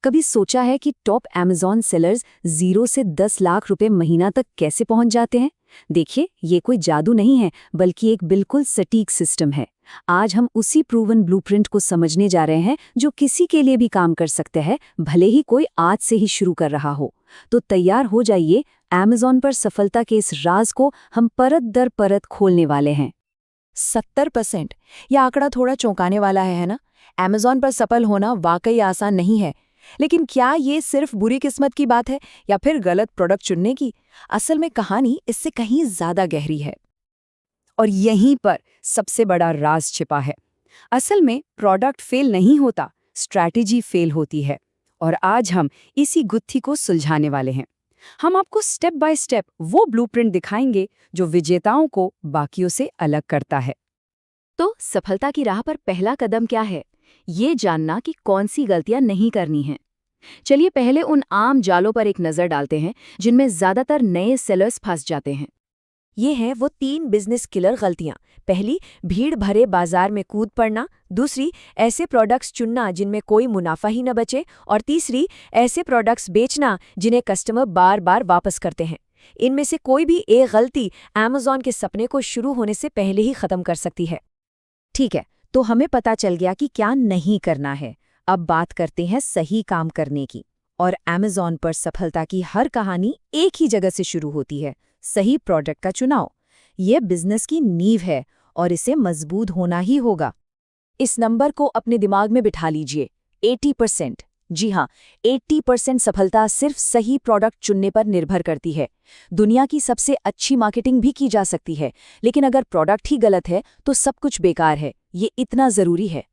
कभी सोचा है कि टॉप अमेज़न सेलर्स 0 से 10 लाख रुपए महीना तक कैसे पहुंच जाते हैं? देखिए, ये कोई जादू नहीं है, बल्कि एक बिल्कुल सटीक सिस्टम है। आज हम उसी प्रूवन ब्लूप्रिंट को समझने जा रहे हैं, जो किसी के लिए भी काम कर सकते हैं, भले ही कोई आज से ही शुरू कर रहा हो। तो तैयार हो जाइए, अमेज़न पर सफलता के इस राज को हम परत दर परत खोलने वाले हैं। 70%। यह आंकड़ा थोड़ा चौंकाने वाला है ना? अमेज़न पर सफल होना वाकई आसान नहीं है। लेकिन क्या ये सिर्फ बुरी किस्मत की बात है या फिर गलत प्रोडक्ट चुनने की? असल में कहानी इससे कहीं ज्यादा गहरी है। और यहीं पर सबसे बड़ा राज छिपा है। असल में प्रोडक्ट फेल नहीं होता, स्ट्रैटेजी फेल होती है। और आज हम इसी गुत्थी को सुलझाने वाले हैं। हम आपको स्टेप बाय स्टेप वो ब्लूप्रिंट दिखाएंगे जो विजेताओं को बाकियों से अलग करता है। तो सफलता की राह पर पहला कदम क्या है? ये जानना कि कौन सी गलतियां नहीं करनी हैं। चलिए पहले उन आम जालों पर एक नज़र डालते हैं जिनमें ज्यादातर नए सेलर्स फंस जाते हैं। ये हैं वो 3 बिजनेस किलर गलतियां। पहली, भीड़ भरे बाजार में कूद पड़ना। दूसरी, ऐसे प्रोडक्ट्स चुनना जिनमें कोई मुनाफा ही न बचे। और तीसरी, ऐसे प्रोडक्ट्स बेचना जिन्हें कस्टमर बार बार वापस करते हैं। इनमें से कोई भी एक गलती अमेज़न के सपने को शुरू होने से पहले ही खत्म कर सकती है। ठीक है, तो हमें पता चल गया कि क्या नहीं करना है। अब बात करते हैं सही काम करने की। और अमेज़न पर सफलता की हर कहानी एक ही जगह से शुरू होती है, सही प्रोडक्ट का चुनाव। ये बिजनेस की नींव है और इसे मजबूत होना ही होगा। इस नंबर को अपने दिमाग में बिठा लीजिए, 80%। जी हाँ, 80% सफलता सिर्फ सही प्रोडक्ट चुनने पर निर्भर करती है। दुनिया की सबसे अच्छी मार्केटिंग भी की जा सकती है, लेकिन अगर प्रोडक्ट ही गलत है तो सब कुछ बेकार है। ये इतना ज़रूरी है।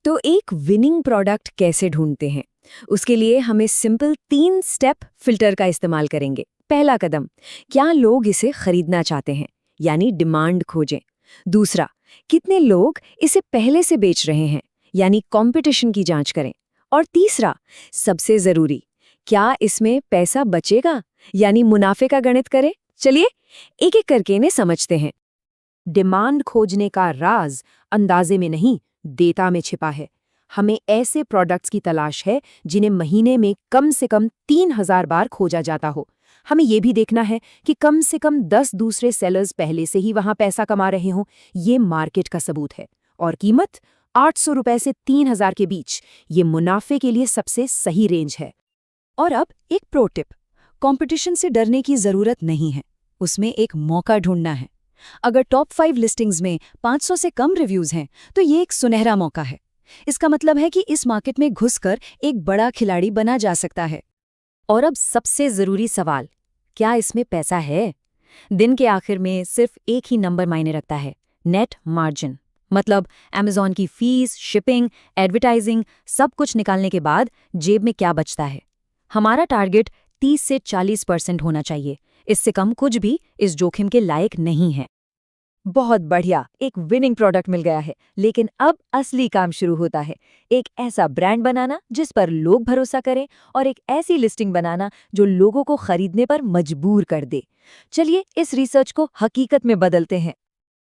तो एक विनिंग प्रोडक्ट कैसे ढूंढते हैं? उसके लिए हमें सिंपल 3 स्टेप फिल्टर का इस्तेमाल करेंगे। पहला कदम, क्या लोग इसे खरीदना चाहते हैं, यानी डिमांड खोजें। दूसरा, कितने लोग इसे पहले से बेच रहे हैं, यानी कंपटीशन की जांच करें। और तीसरा, सबसे जरूरी, क्या इसमें पैसा बचेगा, यानी मुनाफे का गणित करें। चलिए एक एक करके इन्हें समझते हैं। डिमांड खोजने का राज अंदाजे में नहीं, डेटा में छिपा है। हमें ऐसे प्रोडक्ट्स की तलाश है जिन्हें महीने में कम से कम 3000 बार खोजा जाता हो। हमें यह भी देखना है कि कम से कम 10 दूसरे सेलर्स पहले से ही वहां पैसा कमा रहे हों। ये मार्केट का सबूत है। और कीमत 800 रुपए से 3000 के बीच, ये मुनाफे के लिए सबसे सही रेंज है। और अब एक प्रो टिप, कंपटीशन से डरने की जरूरत नहीं है, उसमें एक मौका ढूंढना है। अगर टॉप 5 लिस्टिंग्स में 500 से कम रिव्यूज हैं, तो ये एक सुनहरा मौका है। इसका मतलब है कि इस मार्केट में घुसकर एक बड़ा खिलाड़ी बना जा सकता है। और अब सबसे जरूरी सवाल, क्या इसमें पैसा है? दिन के आखिर में सिर्फ एक ही नंबर मायने रखता है, नेट मार्जिन। मतलब अमेज़न की फीस, शिपिंग, एडवर्टाइजिंग, सब कुछ निकालने के बाद जेब में क्या बचता है। हमारा टारगेट 30 से 40% होना चाहिए। इससे कम कुछ भी इस जोखिम के लायक नहीं है। बहुत बढ़िया, एक विनिंग प्रोडक्ट मिल गया है। लेकिन अब असली काम शुरू होता है। एक ऐसा ब्रांड बनाना जिस पर लोग भरोसा करें, और एक ऐसी लिस्टिंग बनाना जो लोगों को खरीदने पर मजबूर कर दे। चलिए इस रिसर्च को हकीकत में बदलते हैं।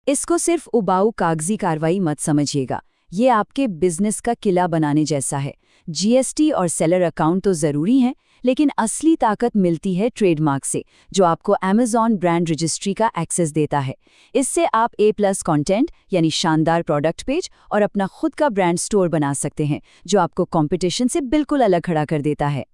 इसको सिर्फ उबाऊ कागजी कार्रवाई मत समझिएगा। ये आपके बिजनेस का किला बनाने जैसा है। जीएसटी और सेलर अकाउंट तो जरूरी हैं, लेकिन असली ताकत मिलती है ट्रेडमार्क से, जो आपको अमेज़न ब्रांड रजिस्ट्री का एक्सेस देता है। इससे आप A+ कंटेंट, यानी शानदार प्रोडक्ट पेज, और अपना खुद का ब्रांड स्टोर बना सकते हैं, जो आपको कंपटीशन से बिल्कुल अलग खड़ा कर देता है।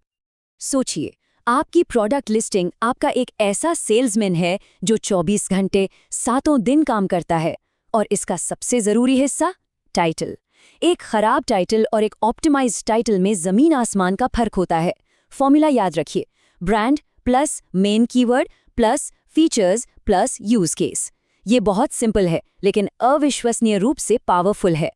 सोचिए, आपकी प्रोडक्ट लिस्टिंग आपका एक ऐसा सेल्समैन है जो 24 घंटे 7 दिन काम करता है। और इसका सबसे जरूरी हिस्सा, टाइटल। एक खराब टाइटल और एक ऑप्टिमाइज्ड टाइटल में जमीन आसमान का फर्क होता है। फॉर्मूला याद रखिए, brand plus main keyword plus features plus use case. ये बहुत सिंपल है, लेकिन अविश्वसनीय रूप से पावरफुल है।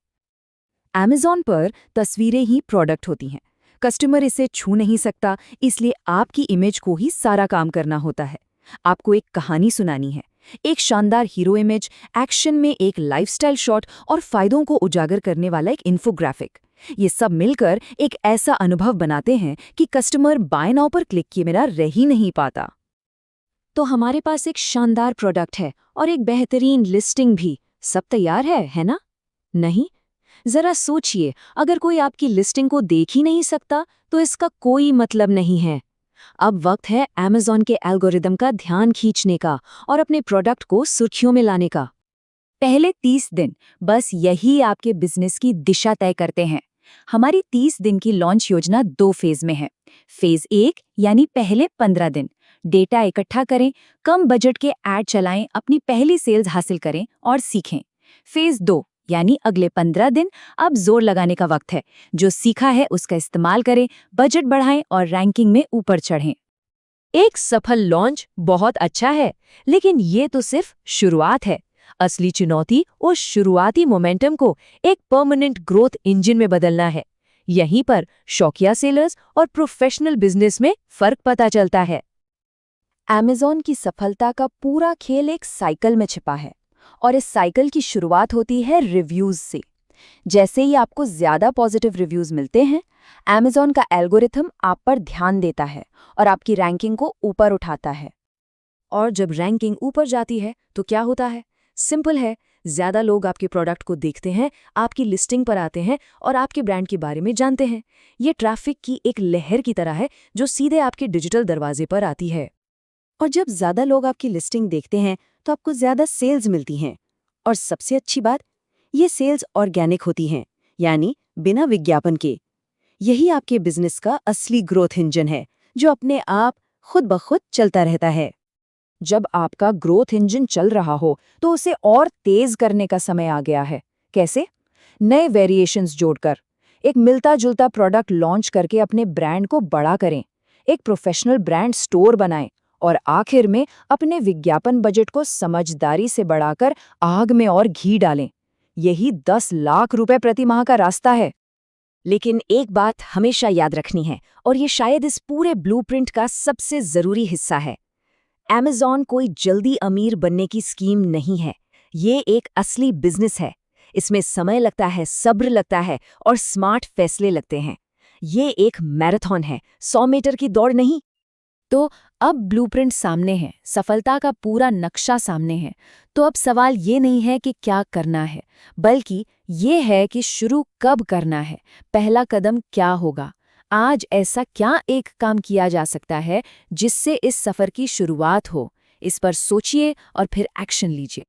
अमेज़न पर तस्वीरें ही प्रोडक्ट होती हैं। कस्टमर इसे छू नहीं सकता, इसलिए आपकी इमेज को ही सारा काम करना होता है। आपको एक कहानी सुनानी है, एक शानदार हीरो इमेज, एक्शन में एक लाइफस्टाइल शॉट और फायदों को उजागर करने वाला एक इन्फोग्राफिक। ये सब मिलकर एक ऐसा अनुभव बनाते हैं कि कस्टमर बाय नाउ पर क्लिक किए बिना रह ही नहीं पाता। तो हमारे पास एक शानदार प्रोडक्ट है और एक बेहतरीन लिस्टिंग भी। सब तैयार है ना? नहीं? जरा सोचिए, अगर कोई आपकी लिस्टिंग को देख ही नहीं सकता तो इसका कोई मतलब नहीं है। अब वक्त है Amazon के एल्गोरिदम का ध्यान खींचने का और अपने प्रोडक्ट को सुर्खियों में लाने का। पहले 30 दिन बस यही आपके बिजनेस की दिशा तय करते हैं। हमारी 30 दिन की लॉन्च योजना 2 फेज में है। फेज 1 यानी पहले 15 दिन डेटा इकट्ठा करें, कम बजट के ऐड चलाएं, अपनी पहली सेल्स हासिल करें और सीखें। फेज 2 यानी अगले 15 दिन अब जोर लगाने का वक्त है। जो सीखा है उसका इस्तेमाल करें, बजट बढ़ाएं और रैंकिंग में ऊपर चढ़ें। एक सफल लॉन्च बहुत अच्छा है, लेकिन ये तो सिर्फ शुरुआत है। असली चुनौती उस शुरुआती मोमेंटम को एक परमानेंट ग्रोथ इंजन में बदलना है। यहीं पर शौकिया सेलर्स और प्रोफेशनल बिजनेस में फर्क पता चलता है। Amazon की सफलता का पूरा खेल एक साइकिल में छिपा है और इस साइकिल की शुरुआत होती है रिव्यूज से। जैसे ही आपको ज्यादा पॉजिटिव रिव्यूज मिलते हैं, Amazon का एल्गोरिथम आप पर ध्यान देता है और आपकी रैंकिंग को ऊपर उठाता है। और जब रैंकिंग ऊपर जाती है तो क्या होता है? सिंपल है, ज्यादा लोग आपके प्रोडक्ट को देखते हैं, आपकी लिस्टिंग पर आते हैं और आपके ब्रांड के बारे में जानते हैं। ये ट्रैफिक की एक लहर की तरह है जो सीधे आपके डिजिटल दरवाजे पर आती है। और जब ज्यादा लोग आपकी लिस्टिंग देखते हैं तो आपको ज्यादा सेल्स मिलती हैं। और सबसे अच्छी बात, ये सेल्स ऑर्गेनिक होती हैं, यानी बिना विज्ञापन के। यही आपके बिजनेस का असली ग्रोथ इंजन है, जो अपने आप खुद ब खुद चलता रहता है। जब आपका ग्रोथ इंजन चल रहा हो तो उसे और तेज करने का समय आ गया है। कैसे? नए वेरिएशंस जोड़कर, एक मिलता जुलता प्रोडक्ट लॉन्च करके अपने ब्रांड को बड़ा करें, एक प्रोफेशनल ब्रांड स्टोर बनाएं और आखिर में अपने विज्ञापन बजट को समझदारी से बढ़ाकर आग में और घी डालें। यही 10 लाख रुपए प्रति माह का रास्ता है। लेकिन एक बात हमेशा याद रखनी है, और ये शायद इस पूरे ब्लूप्रिंट का सबसे जरूरी हिस्सा है। Amazon कोई जल्दी अमीर बनने की स्कीम नहीं है। ये एक असली बिजनेस है। इसमें समय लगता है, सब्र लगता है और स्मार्ट फैसले लगते हैं। ये एक मैराथन है, 100 मीटर की दौड़ नहीं। तो अब ब्लूप्रिंट सामने है, सफलता का पूरा नक्शा सामने है। तो अब सवाल ये नहीं है कि क्या करना है, बल्कि ये है कि शुरू कब करना है, पहला कदम क्या होगा। आज ऐसा क्या एक काम किया जा सकता है जिससे इस सफर की शुरुआत हो? इस पर सोचिए और फिर एक्शन लीजिए।